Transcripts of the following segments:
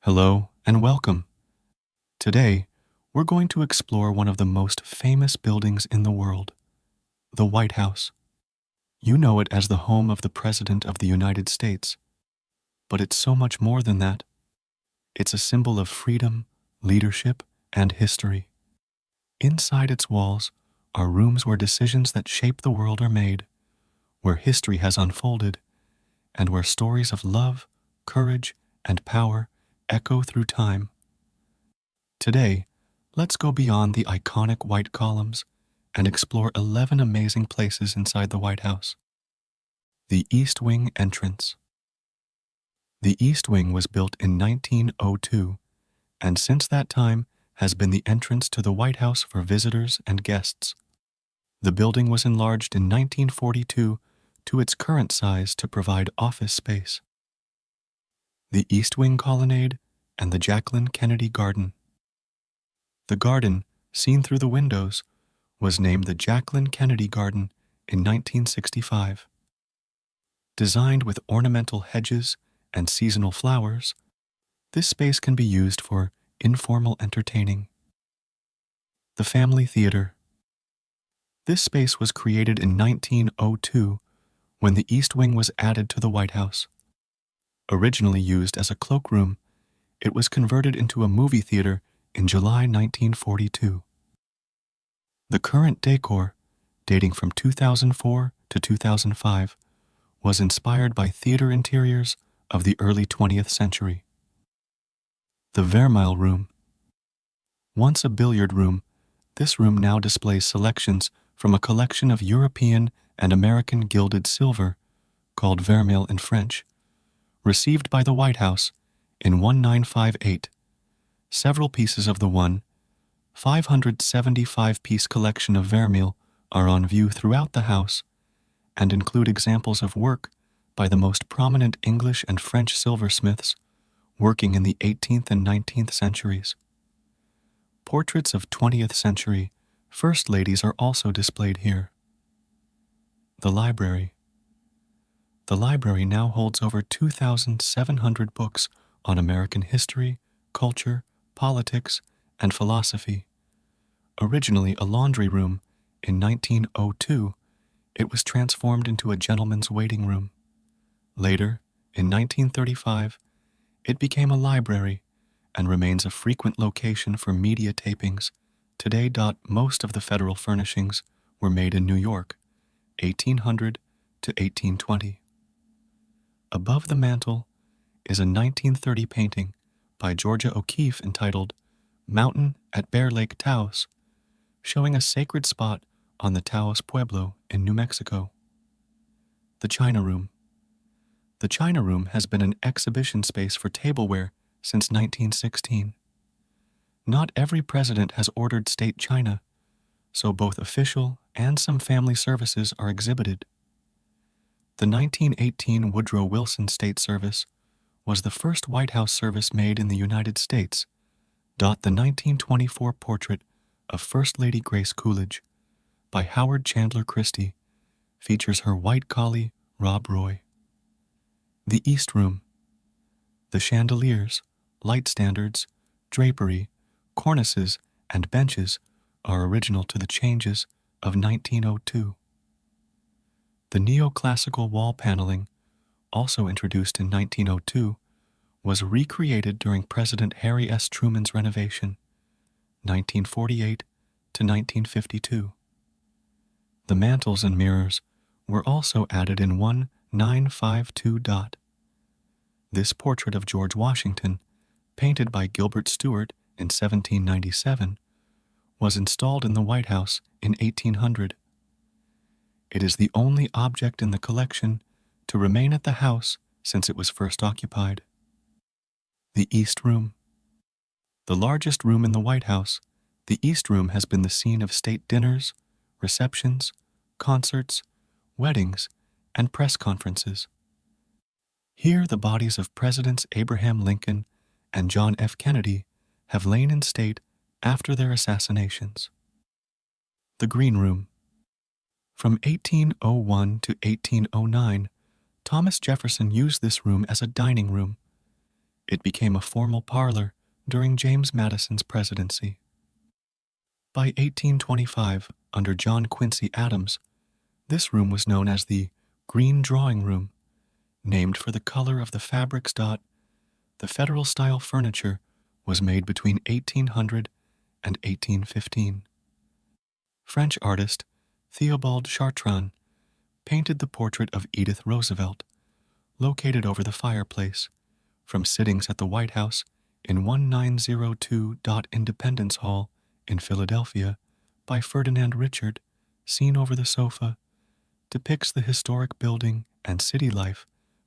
Hello and welcome. Today, we're going to explore one of the most famous buildings in the world, the White House. You know it as the home of the President of the United States, but it's so much more than that. It's a symbol of freedom, leadership, and history. Inside its walls are rooms where decisions that shape the world are made, where history has unfolded, and where stories of love, courage, and power echo through time. Today, let's go beyond the iconic white columns and explore 11 amazing places inside the White House. The East Wing entrance. The East Wing was built in 1902, and since that time has been the entrance to the White House for visitors and guests. The building was enlarged in 1942 to its current size to provide office space. The East Wing colonnade and the Jacqueline Kennedy Garden. The garden, seen through the windows, was named the Jacqueline Kennedy Garden in 1965. Designed with ornamental hedges and seasonal flowers, this space can be used for informal entertaining. The Family Theater. This space was created in 1902 when the East Wing was added to the White House. Originally used as a cloakroom, it was converted into a movie theater in July 1942. The current decor, dating from 2004 to 2005, was inspired by theater interiors of the early 20th century. The Vermeil Room. Once a billiard room, this room now displays selections from a collection of European and American gilded silver, called Vermeil in French, received by the White House in 1958. Several pieces of the 575-piece collection of Vermeil are on view throughout the house and include examples of work by the most prominent English and French silversmiths working in the 18th and 19th centuries. Portraits of 20th century First Ladies are also displayed here. The Library. The library now holds over 2,700 books on American history, culture, politics, and philosophy. Originally a laundry room, in 1902, it was transformed into a gentleman's waiting room. Later, in 1935, it became a library and remains a frequent location for media tapings. Today, most of the federal furnishings were made in New York, 1800 to 1820. Above the mantel is a 1930 painting by Georgia O'Keeffe entitled Mountain at Bear Lake, Taos, showing a sacred spot on the Taos Pueblo in New Mexico. The China Room. The China Room has been an exhibition space for tableware since 1916. Not every president has ordered state china, so both official and some family services are exhibited. The 1918 Woodrow Wilson State Service was the first White House service made in the United States. The 1924 portrait of First Lady Grace Coolidge by Howard Chandler Christie features her white collie, Rob Roy. The East Room. The chandeliers, light standards, drapery, cornices, and benches are original to the changes of 1902. The neoclassical wall paneling, also introduced in 1902, was recreated during President Harry S. Truman's renovation, 1948 to 1952. The mantels and mirrors were also added in 1952. This portrait of George Washington, painted by Gilbert Stuart in 1797, was installed in the White House in 1800. It is the only object in the collection to remain at the house since it was first occupied. The East Room. The largest room in the White House, the East Room has been the scene of state dinners, receptions, concerts, weddings, and press conferences. Here the bodies of Presidents Abraham Lincoln and John F. Kennedy have lain in state after their assassinations. The Green Room. From 1801 to 1809, Thomas Jefferson used this room as a dining room. It became a formal parlor during James Madison's presidency. By 1825, under John Quincy Adams, this room was known as the Green Drawing Room, named for the color of the fabrics. The Federal-style furniture was made between 1800 and 1815. French artist Theobald Chartrand painted the portrait of Edith Roosevelt, located over the fireplace, from sittings at the White House in 1902. Independence Hall in Philadelphia by Ferdinand Richard, seen over the sofa, depicts the historic building and city life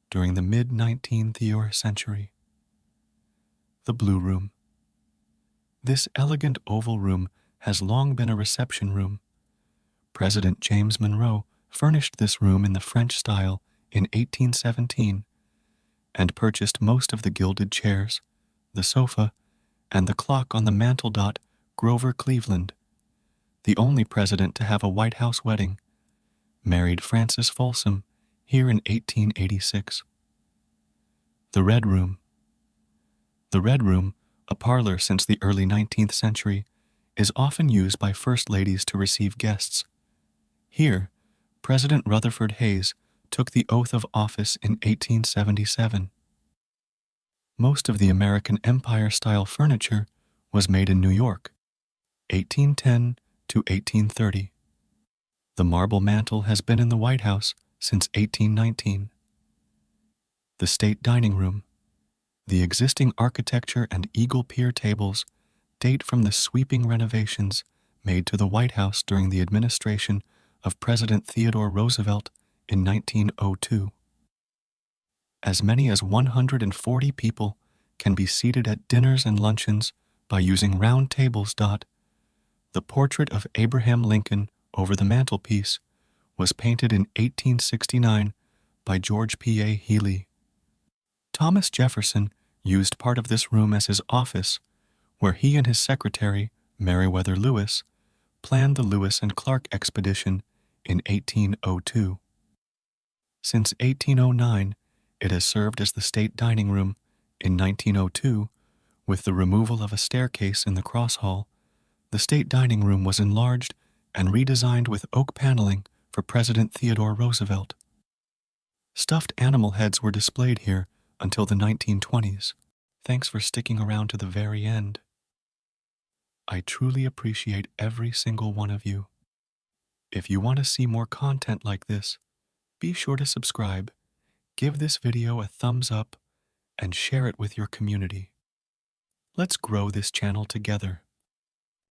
during the mid-19th century. The Blue Room. This elegant oval room has long been a reception room. President James Monroe furnished this room in the French style in 1817 and purchased most of the gilded chairs, the sofa, and the clock on the mantel. Grover Cleveland, the only president to have a White House wedding, married Frances Folsom here in 1886. The Red Room. The Red Room, a parlor since the early 19th century, is often used by first ladies to receive guests. Here, President Rutherford Hayes took the oath of office in 1877. Most of the American Empire-style furniture was made in New York, 1810 to 1830. The marble mantel has been in the White House since 1819. The State Dining Room. The existing architecture and eagle pier tables date from the sweeping renovations made to the White House during the administration of President Theodore Roosevelt in 1902. As many as 140 people can be seated at dinners and luncheons by using round tables. The portrait of Abraham Lincoln over the mantelpiece was painted in 1869 by George P.A. Healy. Thomas Jefferson used part of this room as his office, where he and his secretary, Meriwether Lewis, planned the Lewis and Clark expedition in 1802. Since 1809, it has served as the State Dining Room. In 1902, with the removal of a staircase in the cross hall, the State Dining Room was enlarged and redesigned with oak paneling for President Theodore Roosevelt. Stuffed animal heads were displayed here until the 1920s. Thanks for sticking around to the very end. I truly appreciate every single one of you. If you want to see more content like this, be sure to subscribe, give this video a thumbs up, and share it with your community. Let's grow this channel together.